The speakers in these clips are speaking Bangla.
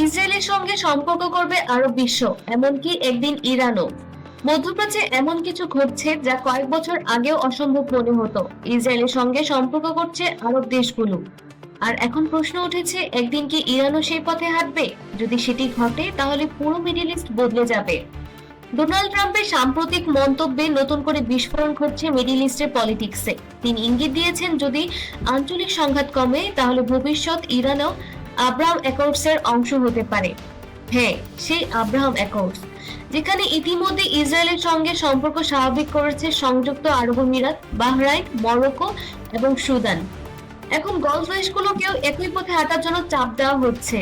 ইসরায়েলের সঙ্গে সম্পর্ক করবে আরব বিশ্ব, এমনকি একদিন ইরানও। মধ্যপ্রাচ্যে এমন কিছু ঘটছে যা কয়েক বছর আগেও অসম্ভব মনে হতো। ইসরায়েলের সঙ্গে সম্পর্ক করছে আরব দেশগুলো। আর এখন প্রশ্ন উঠেছে, একদিন কি ইরানও সেই পথে হাঁটবে? যদি সেটি ঘটে তাহলে পুরো মিডল ইস্ট বদলে যাবে। ডোনাল্ড ট্রাম্পের সাম্প্রতিক মন্তব্যে নতুন করে বিস্ফোরণ ঘটছে মিডল ইস্টের পলিটিক্সে। তিনি ইঙ্গিত দিয়েছেন, যদি আঞ্চলিক সংঘাত কমে তাহলে ভবিষ্যৎ ইরানও আব্রাহাম অ্যাকর্ডসের অংশ হতে পারে। হ্যাঁ, সেই আব্রাহাম অ্যাকর্ডস, যেখানে ইতিমধ্যে ইসরায়েলের সঙ্গে সম্পর্ক স্বাভাবিক করেছে সংযুক্ত আরব আমিরাত, বাহরাইন, মরক্কো এবং সুদান। এখন গলফ দেশগুলোকেও একই পথে হাঁটার জন্য চাপ দেওয়া হচ্ছে।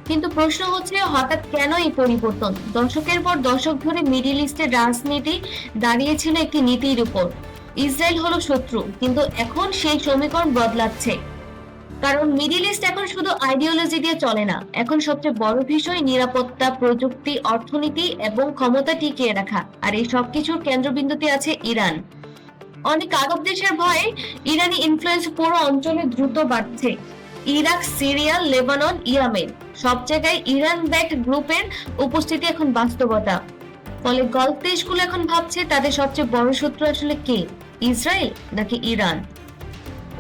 কিন্তু প্রশ্ন হচ্ছে, হঠাৎ কেন এই পরিবর্তন? দশকের পর দশক ধরে মিডল ইস্টের রাজনীতি দাঁড়িয়েছিল একটি নীতির উপর, ইসরায়েল হলো শত্রু। কিন্তু এখন সেই সমীকরণ বদলাচ্ছে, কারণ মিডল ইস্ট এখন শুধু আইডিওলজি দিয়ে চলে না। এখন সবচেয়ে বড় বিষয় নিরাপত্তা, প্রযুক্তি, অর্থনীতি এবং ক্ষমতা টিকিয়ে রাখা। আর এই সবকিছুর কেন্দ্রবিন্দুতে আছে ইরান। অনেক আরব দেশের ভয়ে ইরানি ইনফ্লুয়েন্স পুরো অঞ্চলে দ্রুত বাড়ছে। ইরাক, সিরিয়া, লেবানন, ইয়েমেন, সব জায়গায় ইরান ব্যাকড গ্রুপের উপস্থিতি এখন বাস্তবতা। ফলে গলফ দেশগুলো এখন ভাবছে তাদের সবচেয়ে বড় শত্রু আসলে কে, ইসরায়েল নাকি ইরান।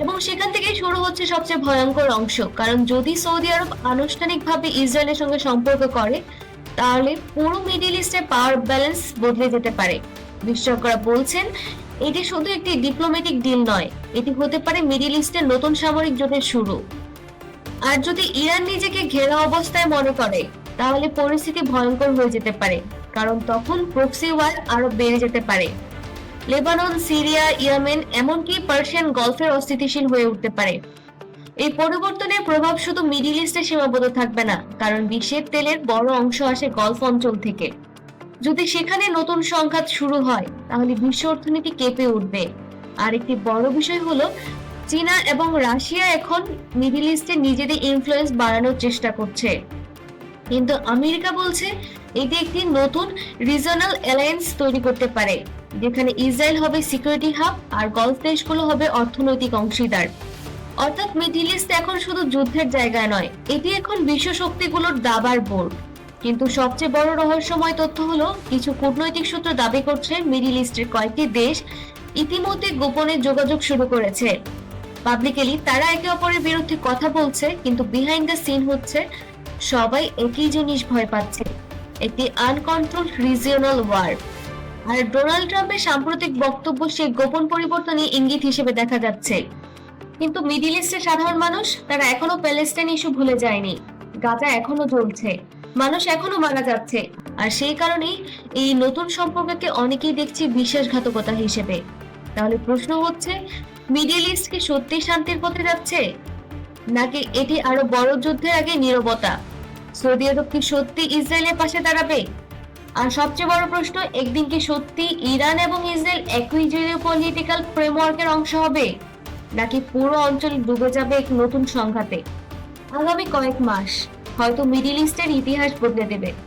এবং সেখান থেকেই শুরু হচ্ছে সবচেয়ে ভয়ঙ্কর অংশ, কারণ যদি সৌদি আরব আনুষ্ঠানিকভাবে ইসরায়েলের সঙ্গে সম্পর্ক করে তাহলে পুরো মিডল ইস্টের পাওয়ার ব্যালেন্স বদলে যেতে পারে। বিশেষজ্ঞরা বলছেন, এটি শুধু একটি ডিপ্লোম্যাটিক ডিল নয়, এটি হতে পারে মিডল ইস্টের নতুন সামরিক যুদ্ধের শুরু। আর যদি ইরান নিজেকে ঘেরা অবস্থায় মনে করে তাহলে পরিস্থিতি ভয়ঙ্কর হয়ে যেতে পারে, কারণ তখন প্রক্সি ওয়ার আরো বেড়ে যেতে পারে। লেবানন, সিরিয়া, ইয়েমেন, এমনকি পার্সিয়ান গলফের অস্থিতিশীল হয়ে উঠতে পারে। এই পরিবর্তনের প্রভাব শুধু মিডল ইস্টে সীমাবদ্ধ থাকবে না, কারণ বিশ্বের তেলের বড় অংশ আসে গলফ অঞ্চল থেকে। যদি সেখানে নতুন সংঘাত শুরু হয় তাহলে বিশ্ব অর্থনীতি কেঁপে উঠবে। আর একটি বড় বিষয় হলো, চীনা এবং রাশিয়া এখন মিডল ইস্টে নিজেদের ইনফ্লুয়েন্স বাড়ানোর চেষ্টা করছে। কিন্তু আমেরিকা বলছে এটি একটি নতুন রিজনাল অ্যালায়েন্স তৈরি করতে পারে, যেখানে ইসরায়েল হবে সিকিউরিটি হাব আর গলফ দেশগুলো হবে অর্থনৈতিক অংশীদার। অর্থাৎ মিডল ইস্ট এখন শুধু যুদ্ধের জায়গা নয়, এটি এখন বিশ্ব শক্তিগুলোর দাবার বোর্ড। কিন্তু সবচেয়ে বড় রহস্যময় তথ্য হলো, কিছু কূটনৈতিক সূত্র দাবি করছে মিডল ইস্টের কয়েকটি দেশ ইতিমধ্যে গোপনে যোগাযোগ শুরু করেছে। পাবলিকলি তারা একে অপরের বিরুদ্ধে কথা বলছে, কিন্তু বিহাইন্ড দ্য সিন হচ্ছে সবাই একই জিনিস ভয় পাচ্ছে, একটি আনকন্ট্রোলড রিজিওনাল ওয়ার। আর ডোনাল্ড ট্রাম্পের সাম্প্রতিক বক্তব্য সেই গোপন পরিবর্তনই ইঙ্গিত হিসেবে দেখা যাচ্ছে। কিন্তু মিডল ইস্টের সাধারণ মানুষ, তারা এখনো প্যালেস্টাইন ইস্যু ভুলে যায়নি। গাজা এখনো জ্বলছে, মানুষ এখনো মারা যাচ্ছে। আর সেই কারণেই এই নতুন সম্পর্ককে অনেকেই দেখছে বিশ্বাসঘাতকতা হিসেবে। তাহলে প্রশ্ন হচ্ছে, মিডল ইস্ট কি সত্যি শান্তির পথে যাচ্ছে, নাকি এটি আরো বড় যুদ্ধের আগে নীরবতা? সৌদি আরব কি সত্যি ইসরায়েলের পাশে দাঁড়াবে? আর সবচেয়ে বড় প্রশ্ন, একদিন কি সত্যি ইরান এবং ইসরায়েল একই জিওপলিটিক্যাল ফ্রেমওয়ার্কের অংশ হবে, নাকি পুরো অঞ্চল ডুবে যাবে এক নতুন সংঘাতে? আগামী কয়েক মাস হয়তো মিডল ইস্টের ইতিহাস বদলে দেবে।